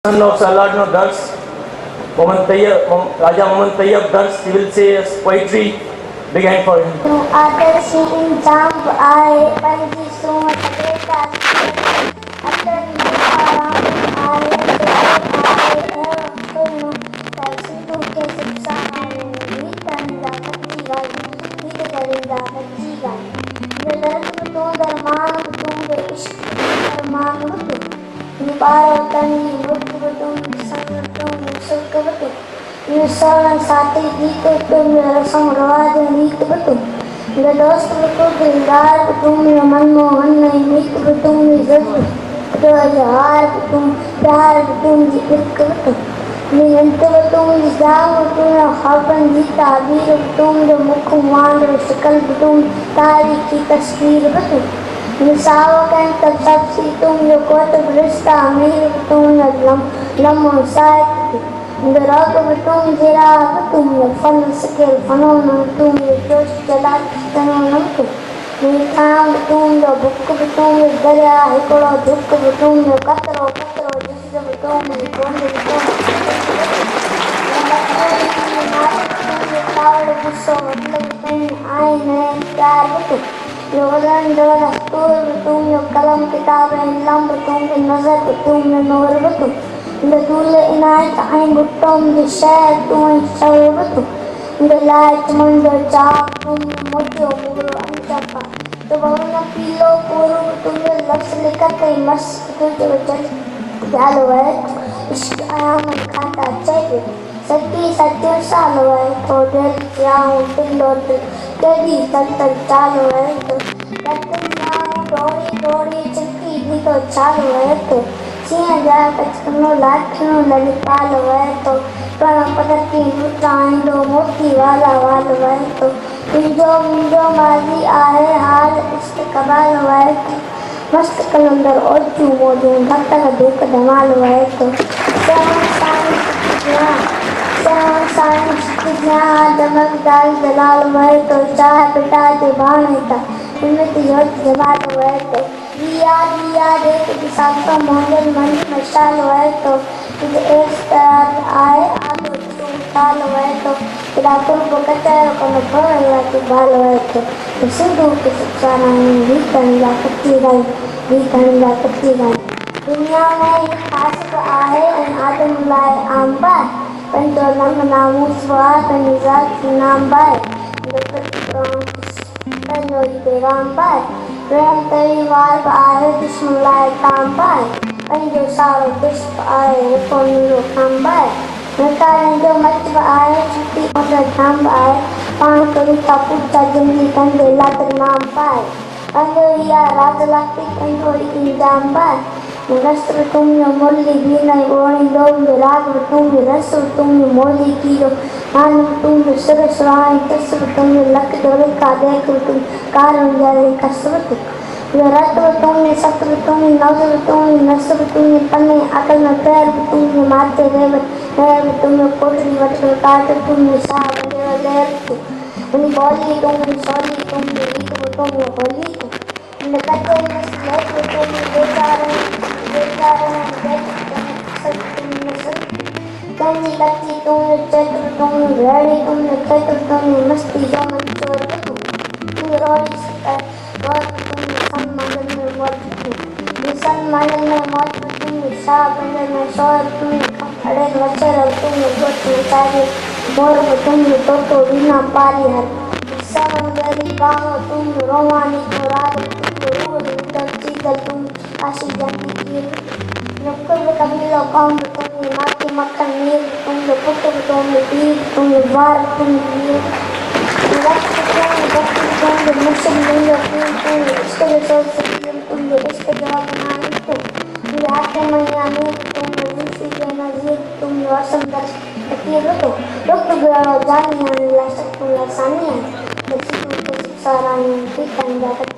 Son of Saladin Dars, Raja Muhammad Tayyab Dars, he will say poetry began for him. आदर्श इंजाम आए पंजी सुमत बेटा अतर आराम आए सुनो सिंधु के शिक्षा आए नीतंदा कच्ची गाली नीत करेंदा कच्ची गाली दर्द तो दरमान तुम इश्क दरमान हो निबारो तनी मुक्त तुम संग तुम सुख बतो निसरण साथी गीत तुम रसम रवाज नीत बतो मेरा दोस्त बतो दिलदार तुम मनमोहन नहीं नीत बतो जज्ब तो जहार तुम प्यार तुम इश्क बतो नियंत बतो जाम तुम खापन जी ताबीर तुम जो मुख मान शकल तुम तारीखी तस्वीर बतो निसावकन तब्सी तुम जो कोतब रिश्ता अमीर तुम लम्हो साथ दराग तुम जिरा तुम फन सकेल फनोन तुम जोश जला तनोन तुम थाम तुम जो बुक तुम दरिया हिकड़ो झुक तुम जो कतरो कतरो जिस्म तुम कोंद तुम गुस्सो मतलब तुम आए नए प्यार तुम जो वजन जो दस्तूर तुम जो कलम किताब लम्ब तुम नजर तुम नूर तुम दूल इनायत आइन गुट्टों जो शहर तुम शौर तुम लाइट मन जो चाक तुम मोटियो मुगरो अंचपा तो बहुना पीलो पूर्व तुम लफ्ज़ लिखते मस्त तुझे वजन जालो है इश्क आयाम खाता चाहिए सच्ची सच्चे सालो है तो दिल जाऊं पिल्लो तेरी तल चालो है तो लटन जाऊं डोरी डोरी चक्की भी तो चालो है तो सिया जा कचकनो लाखनो ललितालो है तो प्रणव पदकी मुद्राइंदो मोती वाला वालो है तो मुंजो माजी आए हाल इश्क कबालो है तो मस्त कलंदर और चूमो जो भक्त का दुख धमालो है तो दमक दाल दलाल है तो चाह पिटा के बाण था उन्नत योग जमाल है तो दिया दिया देख किसान का मोहन मन मशाल है तो एक तरह आए आलो तुम काल है तो रातों को कचरा को न भरवा के बाल है तो सिंधु के शिक्षा नहीं भी करेगा कच्ची गाय भी करेगा कच्ची गाय दुनिया में खास आए आदम लाए आम बार Pendolam namun suara penizat nambai penjori berambai ram teriwar air bismillah tambai penjo saro bisp air ponu tambai mereka yang macam air cuti order tambai pan kerita putra jemli kandela ternambai penjoria raja laki penjori jambai रस्त्र तुम मोली भी नहीं बोणी लोग राग तुम रस तुम मोली की जो आन तुम सुर सुराई तस्व तुम लक डोरे का देख तुम कारण जाए कसरत रत्व तुम सत्र तुम नजर तुम नसर तुम पन्ने अकल में पैर तुम माथे रेव तुम कोटरी वटकर काट तुम साह लेर तुम बोली तुम सोली तुम रीत तुम होली तुम कच्चे मसले तुम कंजी कच्ची तुम चतुर तुम रेडी तुम चतुर तुम मस्ती जो मंचोर तुम रोई तुम सम्मान में मौत सम्मान में मौत तुम शाह बंदर में शोर तुम खड़े वचर तुम गोट में सारे मोर तुम तो बिना पारी हर समंदरी बाहों तुम रोमानी को राग तुम रूह चीगल तुम काशी जाती की नुक्कड़ कबीलो कौम तुम माटी मक्खन नीर तुम पुत्र तुम पीर तुम वार तुम वीर लक्ष्य तुम भक्ति तुम मुस्लिम तुम इश्क तुम इश्क जवाब नानी तुम आके मैया नूर तुम रूसी के नजीर तुम वासम दर्श तीर तो रुक गया जानिया लसक तुम लसानिया बच्ची तुम सारा नहीं ठीक कर